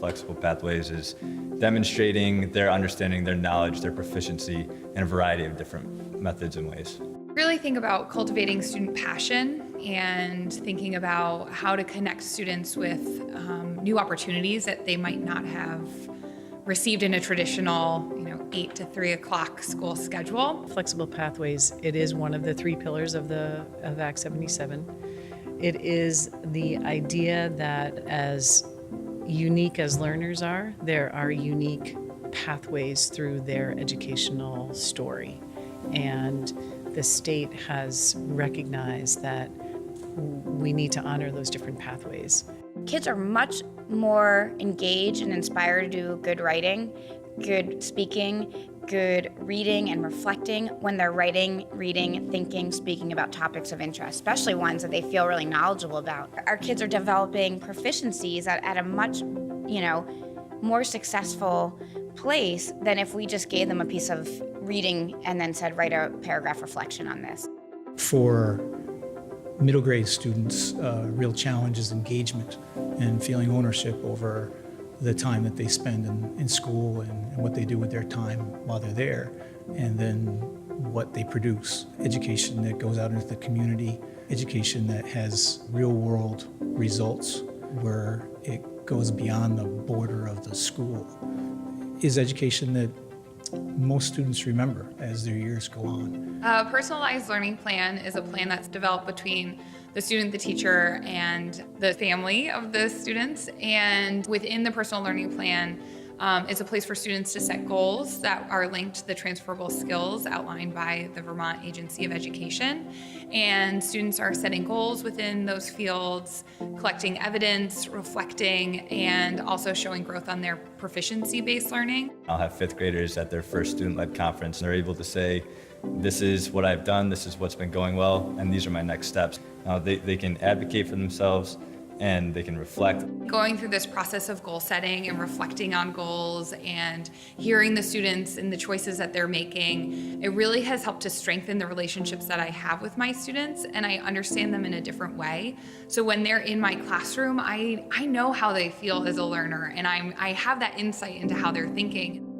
flexible pathways is demonstrating their understanding, their knowledge, their proficiency in a variety of different methods and ways. Really think about cultivating student passion and thinking about how to connect students with new opportunities that they might not have received in a traditional, 8 to 3 o'clock school schedule. Flexible pathways, it is one of the 3 pillars of Act 77. It is the idea that as unique as learners are, there are unique pathways through their educational story. And the state has recognized that we need to honor those different pathways. Kids are much more engaged and inspired to do good writing, good speaking, good reading and reflecting when they're writing, reading, thinking, speaking about topics of interest, especially ones that they feel really knowledgeable about. Our kids are developing proficiencies at a much, more successful place than if we just gave them a piece of reading and then said, write a paragraph reflection on this. For middle grade students, real challenge is engagement and feeling ownership over the time that they spend in school and what they do with their time while they're there, and then what they produce. Education that goes out into the community, education that has real world results where it goes beyond the border of the school, is education that most students remember as their years go on. A personalized learning plan is a plan that's developed between the student, the teacher, and the family of the students. And within the personal learning plan is a place for students to set goals that are linked to the transferable skills outlined by the Vermont Agency of Education. And students are setting goals within those fields, collecting evidence, reflecting, and also showing growth on their proficiency-based learning. I'll have 5th graders at their first student-led conference, and they're able to say, this is what I've done, this is what's been going well, and these are my next steps. Now they can advocate for themselves and they can reflect. Going through this process of goal setting and reflecting on goals and hearing the students and the choices that they're making, it really has helped to strengthen the relationships that I have with my students, and I understand them in a different way. So when they're in my classroom, I know how they feel as a learner, and I have that insight into how they're thinking.